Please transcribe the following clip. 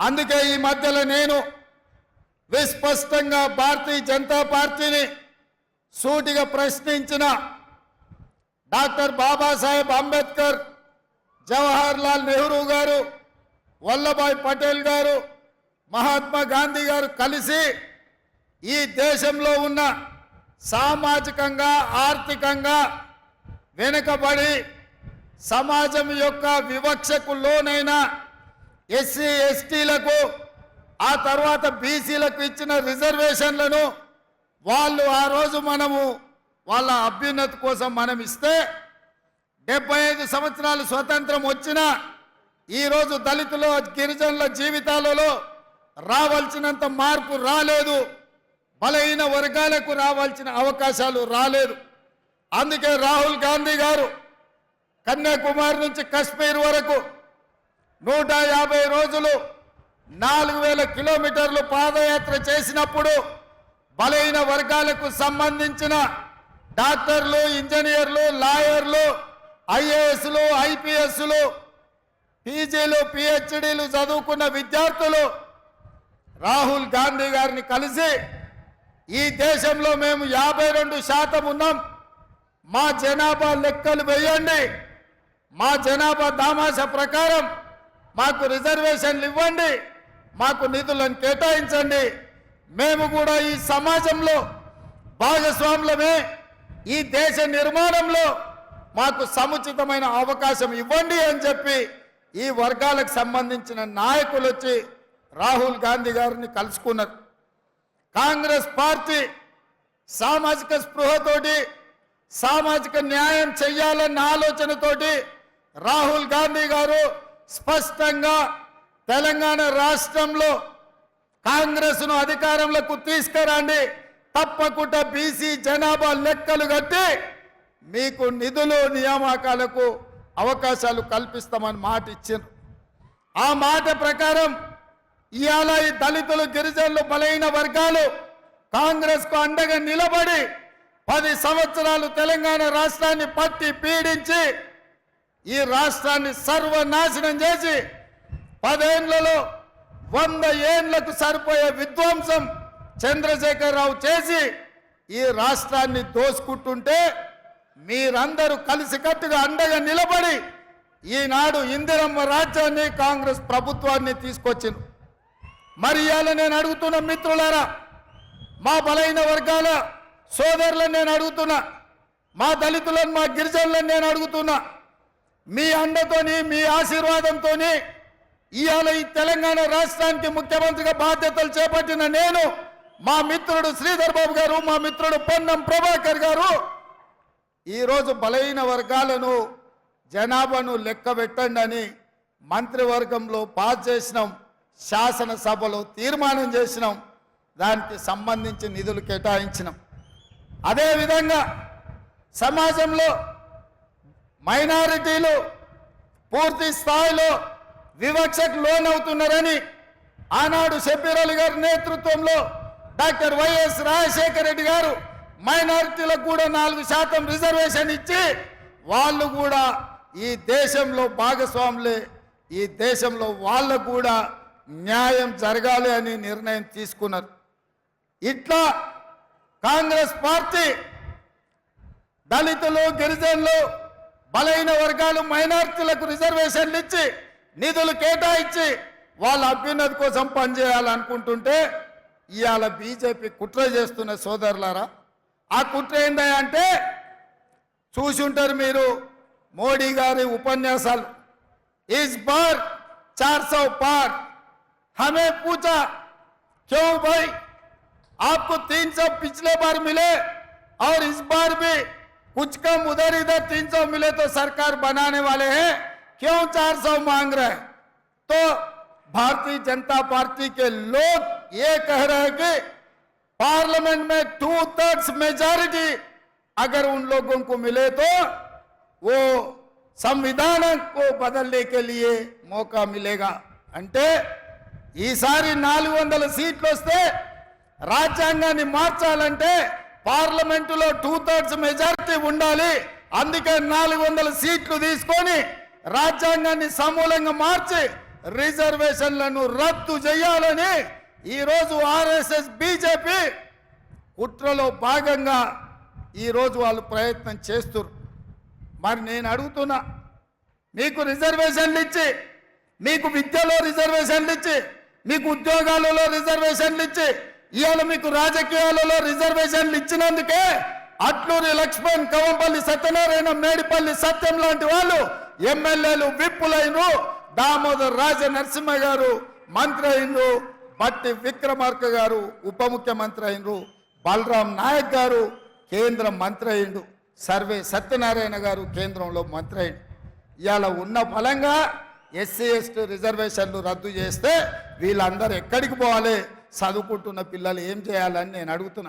అందుకే ఈ మధ్యలో నేను విస్పష్టంగా భారతీయ జనతా పార్టీని సూటిగా ప్రశ్నించిన డాక్టర్ బాబాసాహెబ్ అంబేద్కర్, జవహర్ లాల్ నెహ్రూ గారు, వల్లభాయ్ పటేల్ గారు, మహాత్మా గాంధీ గారు కలిసి ఈ దేశంలో ఉన్న సామాజికంగా ఆర్థికంగా వెనుకబడి సమాజం యొక్క వివక్షకు లోనైన ఎస్సీ ఎస్టీలకు ఆ తర్వాత బీసీలకు ఇచ్చిన రిజర్వేషన్లను వాళ్ళు ఆ రోజు మనము వాళ్ళ అభ్యున్నతి కోసం మనం ఇస్తే 75 సంవత్సరాలు స్వతంత్రం వచ్చినా ఈరోజు దళితులు గిరిజనుల జీవితాలలో రావాల్సినంత మార్పు రాలేదు, బలహీన వర్గాలకు రావాల్సిన అవకాశాలు రాలేదు. అందుకే రాహుల్ గాంధీ గారు కన్యాకుమారి నుంచి కశ్మీర్ వరకు 150 రోజులు 4000 కిలోమీటర్లు పాదయాత్ర చేసినప్పుడు బలహీన వర్గాలకు సంబంధించిన డాక్టర్లు, ఇంజనీర్లు, లాయర్లు, ఐఏఎస్లు, ఐపీఎస్లు, పీజీలు, పిహెచ్డీలు చదువుకున్న విద్యార్థులు రాహుల్ గాంధీ గారిని కలిసి ఈ దేశంలో మేము 52% ఉన్నాం, మా జనాభా లెక్కలు వేయండి, మా జనాభా దామాషా ప్రకారం మాకు రిజర్వేషన్లు ఇవ్వండి, మాకు నిధులను కేటాయించండి, మేము కూడా ఈ సమాజంలో భాగస్వాములమే, ఈ దేశ నిర్మాణంలో మాకు సముచితమైన అవకాశం ఇవ్వండి అని చెప్పి ఈ వర్గాలకు సంబంధించిన నాయకులు వచ్చి రాహుల్ గాంధీ గారిని కలుసుకున్నారు. కాంగ్రెస్ పార్టీ సామాజిక స్పృహతోటి సామాజిక న్యాయం చెయ్యాలన్న ఆలోచనతోటి రాహుల్ గాంధీ గారు స్పష్టంగా తెలంగాణ రాష్ట్రంలో కాంగ్రెస్ను అధికారంలోకి తీసుకురండి, తప్పకుండా బీసీ జనాభా లెక్కలు కట్టి మీకు నిధులు నియామకాలకు అవకాశాలు కల్పిస్తామని మాట ఇచ్చారు. ఆ మాట ప్రకారం ఇవాళ ఈ దళితులు, గిరిజనులు, బలహీన వర్గాలు కాంగ్రెస్కు అండగా నిలబడి 10 సంవత్సరాలు తెలంగాణ రాష్ట్రాన్ని పట్టి పీడించి ఈ రాష్ట్రాన్ని సర్వనాశనం చేసి 10 ఏళ్లలో 100 ఏళ్లకు సరిపోయే విధ్వంసం చంద్రశేఖరరావు చేసి ఈ రాష్ట్రాన్ని దోసుకుంటుంటే మీరందరూ కలిసికట్టుగా అండగా నిలబడి ఈనాడు ఇందిరమ్మ రాజ్యాన్ని, కాంగ్రెస్ ప్రభుత్వాన్ని తీసుకొచ్చింది. మరి ఇవాళ నేను అడుగుతున్న మిత్రులారా, మా బలహీన వర్గాల సోదరులను నేను అడుగుతున్నా, మా దళితులను, మా గిరిజనులను నేను అడుగుతున్నా, మీ అండతోని, మీ ఆశీర్వాదంతో ఇవాళ ఈ తెలంగాణ రాష్ట్రానికి ముఖ్యమంత్రిగా బాధ్యతలు చేపట్టిన నేను, మా మిత్రుడు శ్రీధర్ బాబు గారు, మా మిత్రుడు పొన్నం ప్రభాకర్ గారు ఈరోజు బలహీన వర్గాలను, జనాభాను లెక్క పెట్టండి అని మంత్రివర్గంలో పాస్ చేసినాం, శాసనసభలో తీర్మానం చేసినాం, దానికి సంబంధించి నిధులు కేటాయించినాం. అదేవిధంగా సమాజంలో మైనారిటీలు పూర్తి స్థాయిలో వివక్షకు లోనవుతున్నారని ఆనాడు షబ్బీర్ అలీ గారి నేతృత్వంలో డాక్టర్ వైఎస్ రాజశేఖర రెడ్డి గారు మైనారిటీలకు కూడా 4% రిజర్వేషన్ ఇచ్చి వాళ్ళు కూడా ఈ దేశంలో భాగస్వాములే, ఈ దేశంలో వాళ్ళకు కూడా న్యాయం జరగాలి అని నిర్ణయం తీసుకున్నారు. ఇట్లా కాంగ్రెస్ పార్టీ దళితులు, గిరిజనులు, బలహీన వర్గాలు, మైనారిటీలకు రిజర్వేషన్లు ఇచ్చి నిధులు కేటాయించి వాళ్ళ అభ్యున్నతి కోసం పనిచేయాలనుకుంటుంటే ఇవాళ బీజేపీ కుట్ర చేస్తున్న సోదరులారా, ఆ కుట్ర ఏంటంటే చూసి ఉంటారు మీరు మోడీ గారి ఉపన్యాసాలు. इस बार 400 पार, हमें पूछा क्यों भाई आपको 300 पिछले बार मिले और इस बार भी कुछ कम उधर इधर 300 मिले तो सरकार बनाने वाले हैं, क्यों 400 मांग रहे हैं? तो भारतीय जनता पार्टी के लोग ये कह रहे हैं कि पार्लियामेंट में 2/3 मेजॉरिटी अगर उन लोगों को मिले तो वो संविधान को बदलने के लिए मौका मिलेगा. అంటే ఈసారి 400 సీట్లు వస్తే రాజ్యాంగాన్ని మార్చాలంటే పార్లమెంటులో 2/3 మెజారిటీ ఉండాలి. అందుకే 400 సీట్లు తీసుకొని రాజ్యాంగాన్ని సమూలంగా మార్చి రిజర్వేషన్లను రద్దు చేయాలని ఈరోజు ఆర్ఎస్ఎస్ బీజేపీ కుట్రలో భాగంగా ఈరోజు వాళ్ళు ప్రయత్నం చేస్తున్నారు. మరి నేను అడుగుతున్నా, మీకు రిజర్వేషన్లు ఇచ్చి, మీకు విద్యలో రిజర్వేషన్లు ఇచ్చి, మీకు ఉద్యోగాలలో రిజర్వేషన్లు ఇచ్చి, ఇవాళ మీకు రాజకీయాలలో రిజర్వేషన్లు ఇచ్చినందుకే అట్లూరి లక్ష్మణ్, కవంపల్లి సత్యనారాయణ, మేడిపల్లి సత్యం లాంటి వాళ్ళు ఎమ్మెల్యేలు విప్పులైనరు, దామోదర్ రాజ నరసింహ గారు మంత్రి అయినరు, బట్టి విక్రమార్క గారు ఉప ముఖ్యమంత్రి అయినరు, బలరాం నాయక్ గారు కేంద్ర మంత్రి అయిండు, సర్వే సత్యనారాయణ గారు కేంద్రంలో మంత్రి అయిండు. ఇవాళ ఉన్న ఫలంగా ఎస్సీ ఎస్టీ రిజర్వేషన్లు రద్దు చేస్తే వీళ్ళందరూ ఎక్కడికి పోవాలి? చదువుకుంటున్న పిల్లలు ఏం చేయాలని నేను అడుగుతున్నా.